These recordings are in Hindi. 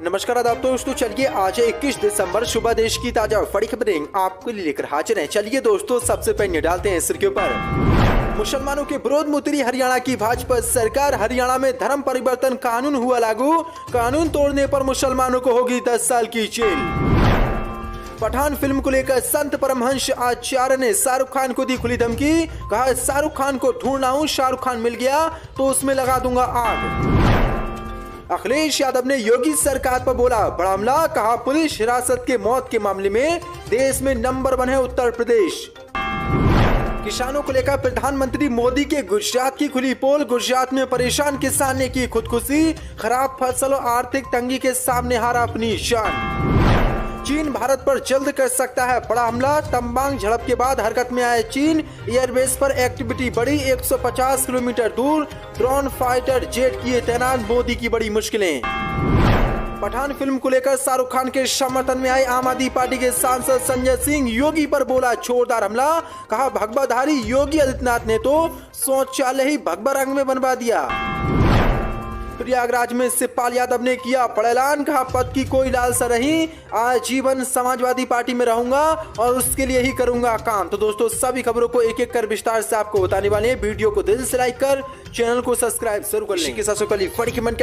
नमस्कार आदाब दोस्तों, चलिए आज है 21 दिसंबर। सुबह देश की ताजा और बड़ी खबरें आपके लिए लेकर हाजिर हैं। चलिए दोस्तों, सबसे पहले डालते हैं सिर के ऊपर। मुसलमानों के विरोध में उतरी हरियाणा की भाजपा सरकार। हरियाणा में धर्म परिवर्तन कानून हुआ लागू। कानून तोड़ने पर मुसलमानों को होगी 10 साल की जेल। पठान फिल्म को लेकर संत परमहंस आचार्य ने शाहरुख खान को दी खुली धमकी। कहा, शाहरुख खान को ढूंढ रहा हूं, शाहरुख खान मिल गया तो उसमें लगा दूंगा आग। अखिलेश यादव ने योगी सरकार पर बोला बड़ा हमला। कहा, पुलिस हिरासत के मौत के मामले में देश में नंबर 1 है उत्तर प्रदेश। किसानों को लेकर प्रधानमंत्री मोदी के गुजरात की खुली पोल। गुजरात में परेशान किसान ने की खुदकुशी। खराब फसल और आर्थिक तंगी के सामने हारा अपनी जान। चीन भारत पर जल्द कर सकता है बड़ा हमला। तंबांग झड़प के बाद हरकत में आए चीन। एयरबेस पर एक्टिविटी बढ़ी। 150 किलोमीटर दूर ड्रोन फाइटर जेट किए तैनात। मोदी की बड़ी मुश्किलें। पठान फिल्म को लेकर शाहरुख खान के समर्थन में आए आम आदमी पार्टी के सांसद संजय सिंह। योगी पर बोला जोरदार हमला। कहा, भगवाधारी योगी आदित्यनाथ ने तो शौचालय ही भगवा रंग में बनवा दिया। प्रयागराज में शिवपाल यादव ने किया बड़ा ऐलान। कहा, पद की कोई लालसा नहीं, आजीवन समाजवादी पार्टी में रहूंगा और उसके लिए ही करूंगा काम। तो दोस्तों, सभी खबरों को एक एक कर विस्तार से आपको बताने वाले हैं। वीडियो को दिल से लाइक कर चैनल को सब्सक्राइब जरूर कर लें।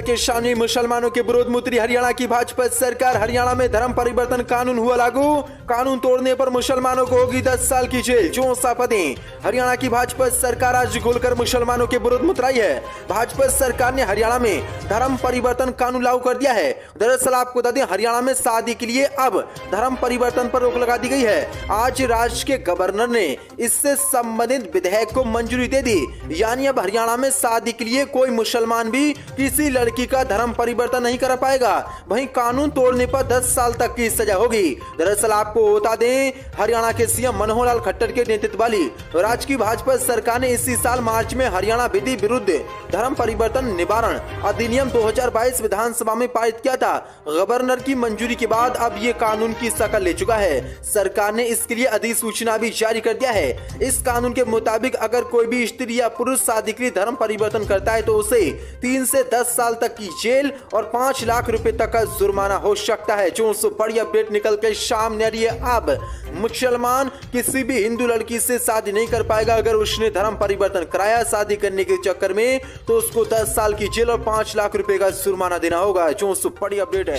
के सामने मुसलमानों के विरोध में उतरी हरियाणा की भाजपा सरकार। हरियाणा में धर्म परिवर्तन कानून हुआ लागू। कानून तोड़ने पर मुसलमानों को होगी 10 साल की जेल। जो सापतें हरियाणा की भाजपा सरकार आज खुलकर मुसलमानों के विरोध में उतरी है। भाजपा सरकार ने हरियाणा में धर्म परिवर्तन कानून लागू कर दिया है। दरअसल आपको बता दें, हरियाणा में शादी के लिए अब धर्म परिवर्तन पर रोक लगा दी गई है। आज राज्य के गवर्नर ने इससे संबंधित विधेयक को मंजूरी दे दी। यानी अब हरियाणा में शादी के लिए कोई मुसलमान भी किसी लड़की का धर्म परिवर्तन नहीं कर पाएगा। वहीं कानून तोड़ने पर 10 साल तक की सजा होगी। दरअसल आपको बता दें, हरियाणा के सीएम मनोहर लाल खट्टर के नेतृत्व वाली राज्य की भाजपा सरकार ने इसी साल मार्च में हरियाणा विधि विरुद्ध धर्म परिवर्तन निवारण अधिनियम 2022 विधानसभा में पारित किया था। गवर्नर की मंजूरी के बाद अब ये कानून की शक्ल ले चुका है। सरकार ने इसके लिए अधिसूचना भी जारी कर दिया है। इस कानून के मुताबिक अगर कोई भी स्त्री या पुरुष शादी के लिए धर्म परिवर्तन करता है तो उसे 3 से 10 साल तक की जेल और 5 लाख रुपए तक का जुर्माना हो सकता है। जो बड़ी अपडेट निकल कर सामने आ रही है। अब मुसलमान किसी भी हिंदू लड़की से शादी नहीं कर पाएगा। अगर उसने धर्म परिवर्तन कराया शादी करने के चक्कर में तो उसको 10 साल की जेल और 5 लाख रुपए का जुर्माना देना होगा। जो बड़ी अपडेट है।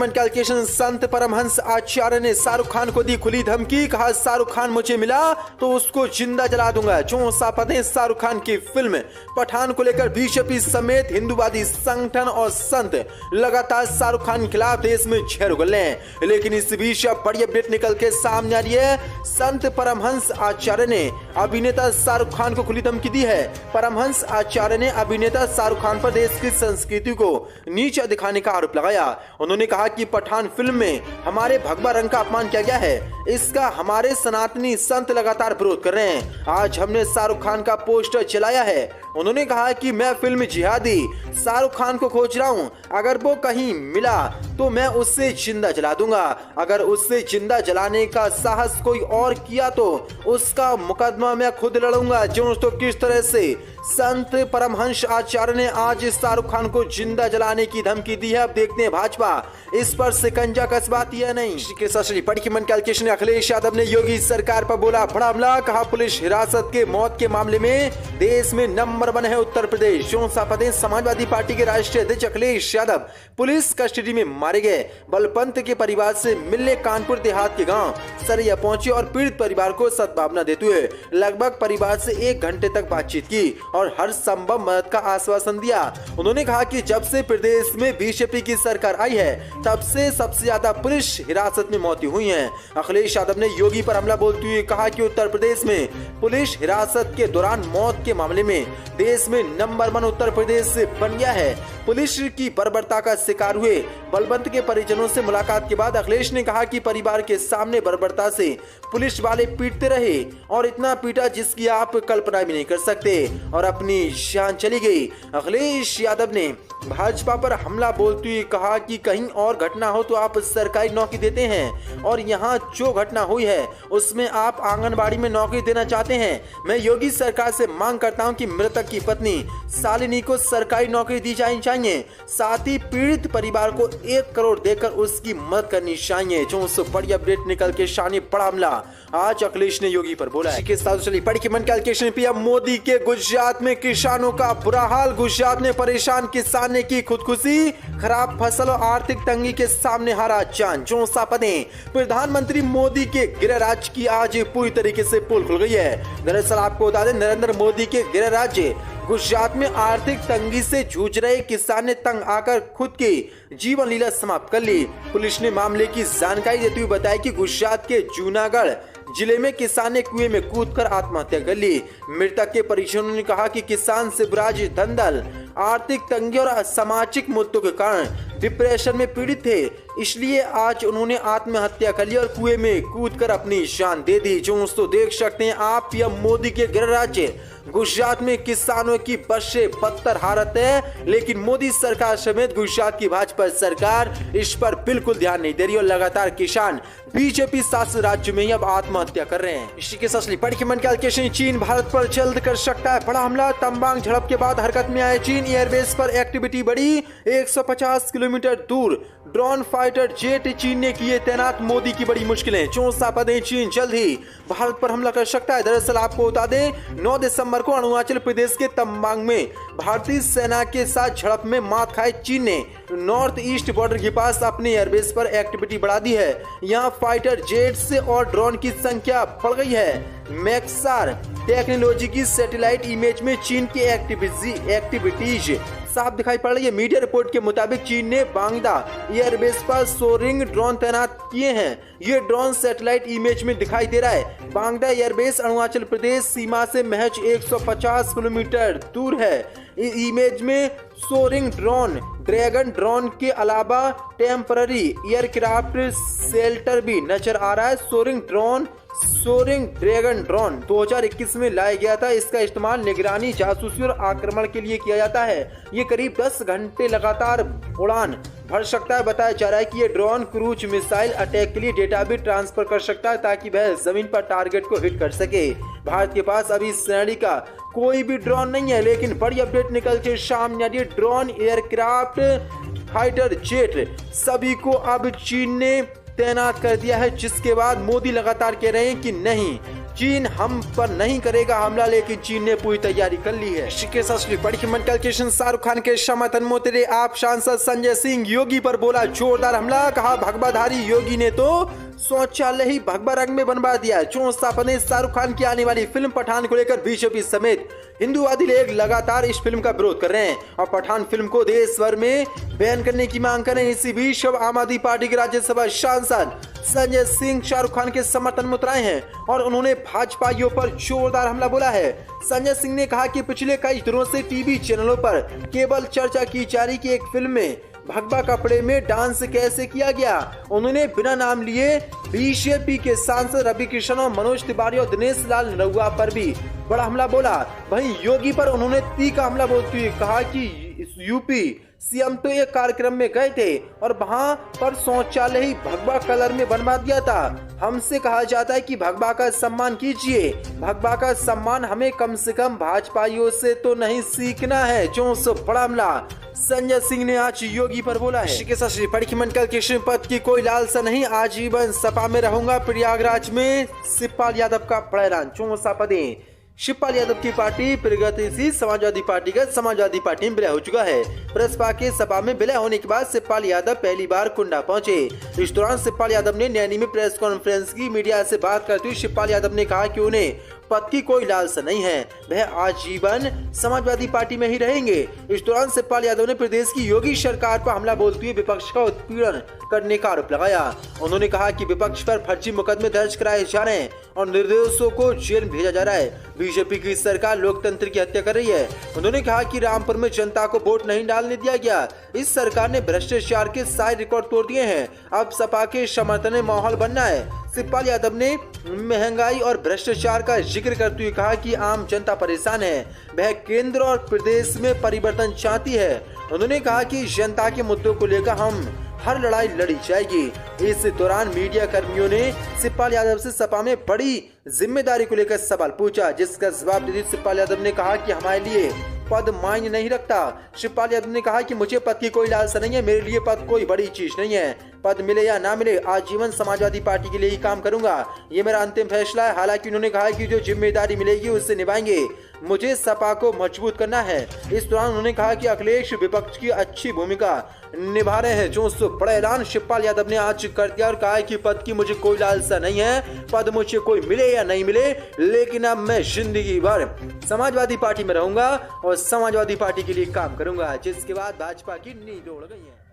कैलकुलेशन संत परमहंस आचार्य ने शाहरुख खान को दी खुली धमकी। कहा, शाहरुख खान मुझे मिला तो उसको जिंदा जला दूंगा। जो शाहरुख खान की फिल्म पठान को लेकर बीजेपी समेत हिंदूवादी संगठन और संत लगातार शाहरुख खान के खिलाफ देश में झेर उगल रहे हैं। लेकिन इस बीच बड़ी अपडेट निकल के सामने आ रही है। संत परमहंस आचार्य ने अभिनेता शाहरुख खान को खुली धमकी दी है। परमहंस आचार्य ने अभिनेता शाहरुख खान पर देश की संस्कृति को नीचा दिखाने का आरोप लगाया। उन्होंने कहा कि पठान फिल्म में हमारे भगवा रंग का अपमान किया गया है। इसका हमारे सनातनी संत लगातार विरोध कर रहे हैं। आज हमने शाहरुख खान का पोस्टर जलाया है। उन्होंने कहा कि मैं फिल्म जिहादी शाहरुख खान को खोज रहा हूं। अगर वो कहीं मिला तो मैं उससे जिंदा जला दूंगा। अगर उससे जिंदा जलाने का साहस कोई और किया तो उसका मुकदमा मैं खुद लड़ूंगा। जो तो किस तरह से संत परमहंस आचार्य ने आज शाहरुख खान को जिंदा जलाने की धमकी दी है। अब देखते हैं भाजपा इस पर शिकंजा कसवाती है नहीं। कैलकुलेशन अखिलेश यादव ने योगी सरकार पर बोला बड़ा हमला। कहा, पुलिस हिरासत के मौत के मामले में देश में नंबर 1 है उत्तर प्रदेश। जो समाजवादी पार्टी के राष्ट्रीय अध्यक्ष अखिलेश यादव पुलिस कस्टडी में मारे गए बलपंत के परिवार से मिलने कानपुर देहात के गांव सरिया पहुंचे और पीड़ित परिवार को सद्भावना देते हुए लगभग परिवार से 1 घंटे तक बातचीत की और हर संभव मदद का आश्वासन दिया। उन्होंने कहा कि जब से प्रदेश में बीजेपी की सरकार आई है तब से सबसे ज्यादा पुलिस हिरासत में मौतें हुई हैं। अखिलेश यादव ने योगी पर हमला बोलते हुए कहा कि उत्तर प्रदेश में पुलिस हिरासत के दौरान मौत के मामले में देश में नंबर 1 उत्तर प्रदेश बन गया है। पुलिस की बर्बरता का शिकार हुए बलवंत के परिजनों से मुलाकात के बाद अखिलेश ने कहा कि परिवार के सामने बर्बरता से पुलिस वाले पीटते रहे और इतना पीटा जिसकी आप कल्पना भी नहीं कर सकते और अपनी जान चली गई। अखिलेश यादव ने भाजपा पर हमला बोलते हुए कहा कि कहीं और घटना हो तो आप सरकारी नौकरी देते हैं और यहाँ जो घटना हुई है उसमें आप आंगनबाड़ी में नौकरी देना चाहते हैं। मैं योगी सरकार से मांग करता हूँ कि मृतक की पत्नी शालिनी को सरकारी नौकरी दी जानी चाहिए, साथ ही पीड़ित परिवार को 1 करोड़ देकर उसकी मदद करनी चाहिए। जो बड़ी अपडेट निकल के सामने बड़ा हमला आज अखिलेश ने योगी पर बोला है। के साथ चली पड़ी की मन कैलकुलेशन। पीएम मोदी के गुजरात में किसानों का बुरा हाल। गुजरात में परेशान किसान ने की खुदकुशी। खराब फसल और आर्थिक तंगी के सामने हारा जान। चौसा पदें। प्रधानमंत्री मोदी के गृह राज्य की आज पूरी तरीके से पोल खुल गई है। दरअसल आपको बता दें, नरेंद्र मोदी के गृह राज्य गुजरात में आर्थिक तंगी से जूझ रहे किसान ने तंग आकर खुद की जीवन लीला समाप्त कर ली। पुलिस ने मामले की जानकारी देते हुए बताया कि गुजरात के जूनागढ़ जिले में किसान ने कुएं में कूदकर आत्महत्या कर ली। मृतक के परिजनों ने कहा कि किसान शिवराज धंधल आर्थिक तंगी और सामाजिक मुद्दों के कारण डिप्रेशन में पीड़ित थे, इसलिए आज उन्होंने आत्महत्या कर ली और कुएं में कूदकर अपनी जान दे दी। जो दोस्तों देख सकते हैं आप, पीएम मोदी के गृह राज्य गुजरात में किसानों की बद से बदतर हालत है, लेकिन मोदी सरकार समेत गुजरात की भाजपा सरकार इस पर बिल्कुल ध्यान नहीं दे रही और लगातार किसान बीजेपी शासित राज्य में ही अब आत्महत्या कर रहे हैं। इसी के साथ बड़ी मन कैलकुलेशन। चीन भारत पर जल्द कर सकता है बड़ा हमला। तंबांग झड़प के बाद हरकत में आए चीन। एयरबेस पर एक्टिविटी बढ़ी। 150 किलोमीटर दूर ड्रोन फाइटर जेट चीन ने किए तैनात। मोदी की बड़ी मुश्किलें। चौसा पदें। चीन जल्द ही भारत पर हमला कर सकता है। दरअसल आपको बता दें, 9 दिसंबर को अरुणाचल प्रदेश के तंबांग में भारतीय सेना के साथ झड़प में मात खाए चीन ने नॉर्थ ईस्ट बॉर्डर के पास अपने एयरबेस पर एक्टिविटी बढ़ा दी है। यहाँ फाइटर जेट्स और ड्रोन की संख्या बढ़ गई है। मैक्सार टेक्नोलॉजी की सैटेलाइट इमेज में चीन की एक्टिविटीज साफ दिखाई पड़ रही है। मीडिया रिपोर्ट के मुताबिक चीन ने बांगदा एयरबेस पर सोरिंग ड्रोन तैनात किए हैं। ये ड्रोन सैटेलाइट इमेज में दिखाई दे रहा है। बांगदा एयरबेस अरुणाचल प्रदेश सीमा से महज 150 किलोमीटर दूर है। इस इमेज में सोरिंग ड्रोन, ड्रैगन ड्रोन के अलावा टेम्पररी एयरक्राफ्ट शेल्टर भी नजर आ रहा है। सोरिंग ड्रैगन ड्रोन 2021 में लाया गया था। इसका इस्तेमाल निगरानी, जासूसी और आक्रमण के लिए किया जाता है। ये करीब 10 घंटे लगातार उड़ान भर सकता है। बताया जा रहा है कि ये ड्रोन क्रूज मिसाइल अटैक के लिए डेटा भी ट्रांसफर कर सकता है ताकि वह जमीन पर टारगेट को हिट कर सके। भारत के पास अभी इस श्रेणी का कोई भी ड्रोन नहीं है, लेकिन बड़ी अपडेट निकल के सामने आ रही है। ड्रोन, एयरक्राफ्ट, फाइटर जेट सभी को अब चीन ने तैनात कर दिया है, जिसके बाद मोदी लगातार कह रहे हैं कि नहीं, चीन हम पर नहीं करेगा हमला, लेकिन चीन ने पूरी तैयारी कर ली है। बड़ी मन कैलकुलेशन। शाहरुख खान के समर्थन में उतरे आप सांसद संजय सिंह। योगी पर बोला जोरदार हमला। कहा भगवाधारी योगी ने तो शौचालय ही भगवा रंग में बनवा दिया। चौसा पदें। शाहरुख खान की आने वाली फिल्म पठान को लेकर बीजेपी समेत हिंदूवादी लोग लगातार इस फिल्म का विरोध कर रहे हैं और पठान फिल्म को देश भर में बैन करने की मांग कर रहे हैं। इसी बीच अब आम आदमी पार्टी के राज्यसभा सांसद संजय सिंह शाहरुख खान के समर्थन में उतरे हैं और उन्होंने भाजपाइयों पर जोरदार हमला बोला है। संजय सिंह ने कहा कि पिछले कई दिनों से टीवी चैनलों पर केवल चर्चा की जा रही कि एक फिल्म में भगवा कपड़े में डांस कैसे किया गया। उन्होंने बिना नाम लिए बीजेपी के सांसद रवि किशन और मनोज तिवारी और दिनेश लाल निरहुआ पर भी बड़ा हमला बोला। वहीं योगी पर उन्होंने तीखा हमला बोलते हुए कहा कि यूपी सीएम तो एक कार्यक्रम में गए थे और वहां पर शौचालय ही भगवा कलर में बनवा दिया था। हमसे कहा जाता है कि भगवा का सम्मान कीजिए। भगवा का सम्मान हमें कम से कम भाजपाइयों से तो नहीं सीखना है। जो बड़ा हमला संजय सिंह ने आज योगी पर बोला है। बड़ी मन कैलकुलेशन। पद की कोई लालसा नहीं, आजीवन सपा में रहूंगा। प्रयागराज में शिवपाल यादव का बड़ा ऐलान। चौसा पदें। शिवपाल यादव की पार्टी प्रगतिशील समाजवादी पार्टी का समाजवादी पार्टी में विलय हो चुका है। प्रसपा के सभा में विलय होने के बाद शिवपाल यादव पहली बार कुंडा पहुंचे। इस दौरान शिवपाल यादव ने नैनी में प्रेस कॉन्फ्रेंस की। मीडिया से बात करते हुए शिवपाल यादव ने कहा कि उन्हें पद की कोई लालसा नहीं है, वह आजीवन समाजवादी पार्टी में ही रहेंगे। इस दौरान शिवपाल यादव ने प्रदेश की योगी सरकार पर हमला बोलते हुए विपक्ष का उत्पीड़न करने का आरोप लगाया। उन्होंने कहा कि विपक्ष पर फर्जी मुकदमे दर्ज कराए जा रहे हैं और निर्दोषों को जेल भेजा जा रहा है। बीजेपी की सरकार लोकतंत्र की हत्या कर रही है। उन्होंने कहा कि रामपुर में जनता को वोट नहीं डालने दिया गया। इस सरकार ने भ्रष्टाचार के सारे रिकॉर्ड तोड़ दिए हैं। अब सपा के समर्थन में माहौल बनना है। शिवपाल यादव ने महंगाई और भ्रष्टाचार का जिक्र करते हुए कहा कि आम जनता परेशान है, वह केंद्र और प्रदेश में परिवर्तन चाहती है। उन्होंने कहा कि जनता के मुद्दों को लेकर हम हर लड़ाई लड़ी जाएगी। इस दौरान मीडिया कर्मियों ने शिवपाल यादव से सपा में बड़ी जिम्मेदारी को लेकर सवाल पूछा, जिसका जवाब देते शिवपाल यादव ने कहा कि हमारे लिए पद मायने नहीं रखता। शिवपाल यादव ने कहा कि मुझे पद की कोई लालसा नहीं है, मेरे लिए पद कोई बड़ी चीज नहीं है। पद मिले या ना मिले, आजीवन समाजवादी पार्टी के लिए ही काम करूंगा, ये मेरा अंतिम फैसला है। हालांकि उन्होंने कहा कि जो जिम्मेदारी मिलेगी उससे निभाएंगे, मुझे सपा को मजबूत करना है। इस दौरान उन्होंने कहा कि अखिलेश विपक्ष की अच्छी भूमिका निभा रहे हैं। जो बड़ा ऐलान शिवपाल यादव ने आज कर दिया और कहा कि पद की मुझे कोई लालसा नहीं है, पद मुझे कोई मिले या नहीं मिले, लेकिन अब मैं जिंदगी भर समाजवादी पार्टी में रहूंगा और समाजवादी पार्टी के लिए काम करूंगा। जिसके बाद भाजपा की नींद उड़ गई है।